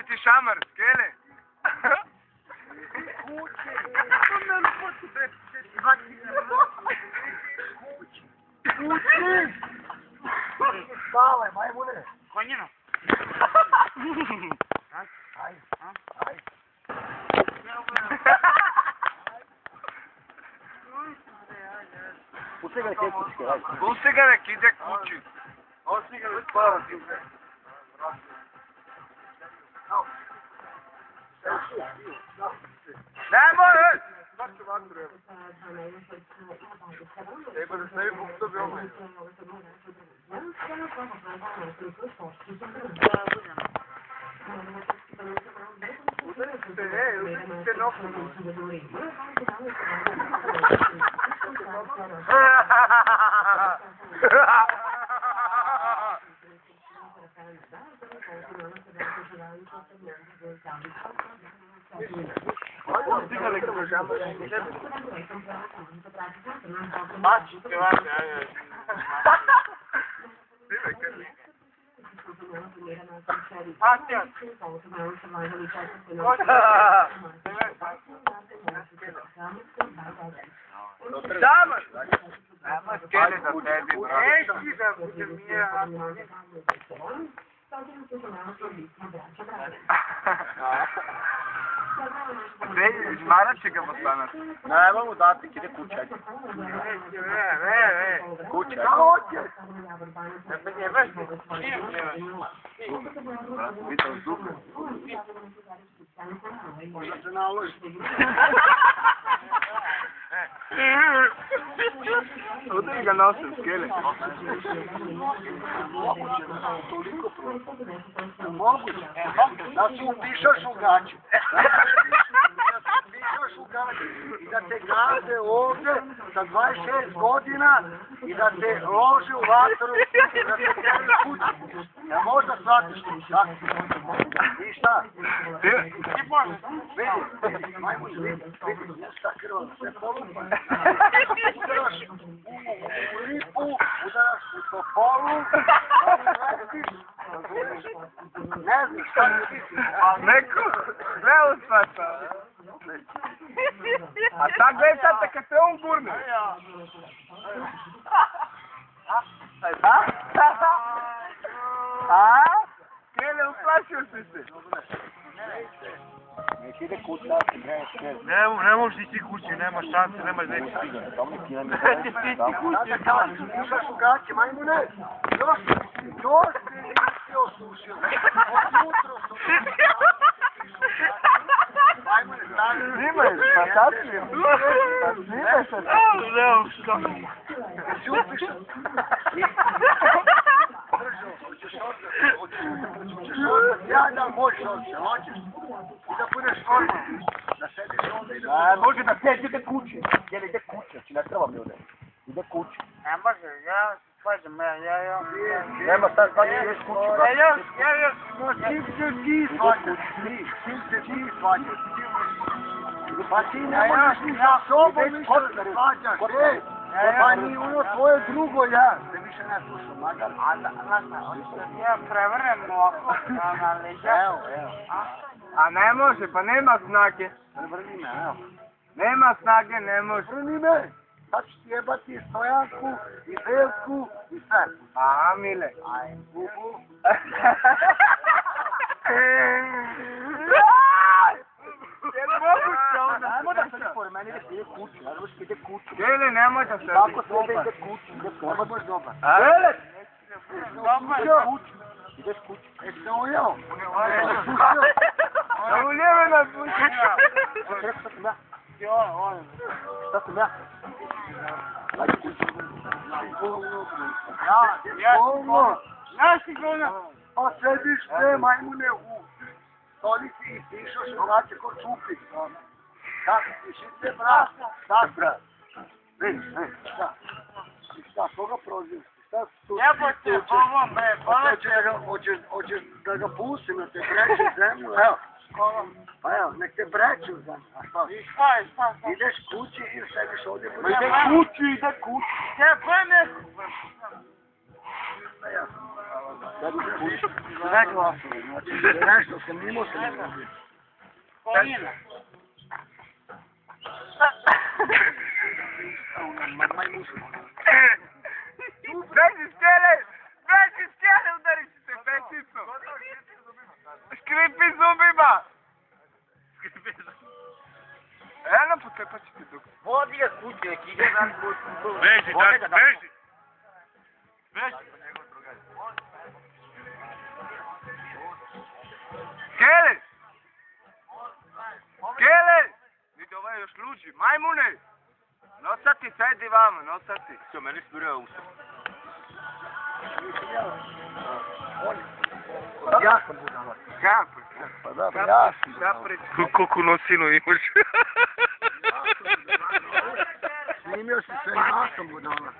će ti šamar, skele. Spavaj, majmune. Konjino. Aj. Pusti ga neke kućke, ajde. Pusti ga nek ide kući. Pusti ga nek spavati. Nemoj! Treba da stavi buk to bilo. Udarite nogu. Šamar! Nema skele za tebi, brate. Neći da bude mija. Žmarat će ga postanati. Nema mu dati, ide kuća. Kuća. Kako hoće? Vidio zube. Možda se naloži. Udri ga nosim, skele. Moguće. Da si upišaš u gaću. I da te gaze ovdje sa 26 godina i da te lože u vatru i da te tjeri kući. Ja možda shvatiš ti, tako? I šta? Vidi, majmuš, vidi, šta krva, sve polupa. Udaraš u lipu, udaraš u topolu, ne znaš šta ti biti. Neko, sve usvata. A sad gledaj sad kad se on gurne. A? Skele, uplašio si se. Nek ide kuća, ti greš skele. Ne možeš ići kući, nema šanse, nema neće stigne. Neće stići kući. Sada kažeš, ušaš u gaće, majmune, još ti nisi osušio. Od jutro su majmune, stani. Snimaj, pa sad snimaj. Pa snimaj se. Jesi upišan? Držo, hoćeš odmah, ja da možeš odmah, hoćeš? I da budeš normalno, da sediš ovdje i da... Može da te ide kući. Jer ide kući, znači ne treba mi ovdje. Ide kući. Ne može, ja svađam, ja. Nema sad ideš kući. Čim se ti svađaš, čim se ti svađaš. Pa ti ne možeš ni sa sobom ništa da svađaš, pa ni ono tvoje drugo ja. Te više ne slušam, magar. Ja prevrnem ovako, na leđa. Evo. A ne može, pa nema snage. Vrni me, evo. Nema snage, ne može. Vrni me. Sad ću ti jebati stojanku, i zelku, i sve. Aha, mile. Aj, bubu. Jel moguće ono? Ajmo da se ne pored meni ide kući, ja znam što ide kući. Jeli, nemoj da se... Tako sve ide kući, nemoj baš dobar. Jeli! Ideš kući. Jesi se ujeo? Da uljeve nas kući. Šta sam ja? Šta sam ja? Ajde kući. Bolno. Naši govna. Pa sediš sve majmune u stolici i pišoš hlače ko čupi. Kako pišice, brat? Šta, brat? Vidiš, šta? Šta, koga prozivaš? Jebote, ovo me, Hoćeš da ga pustim, da te breći u zemlju, evo. Pa evo, nek te breći u zemlju, a šta? Ideš kući i sediš ovdje. Ide kući. Jebene! Sve glasove, znači nešto se mimo se ne može. Beži skele! Beži skele, udari si se pečicu! Škripi zubima! Eno potepat ću te dok. Vodi ga kuće, nek ide za Beži, da, beži! Beži! Skele! Skele! Vidi, ovo je još luđi. Majmune! Nosati, sedi vama, nosati. Što, meni smiruje usta. Ja sam budala. Kako? Pa dobro, ja sam budala. Koliko nosinu imaš? Snimio si se, ja sam budala.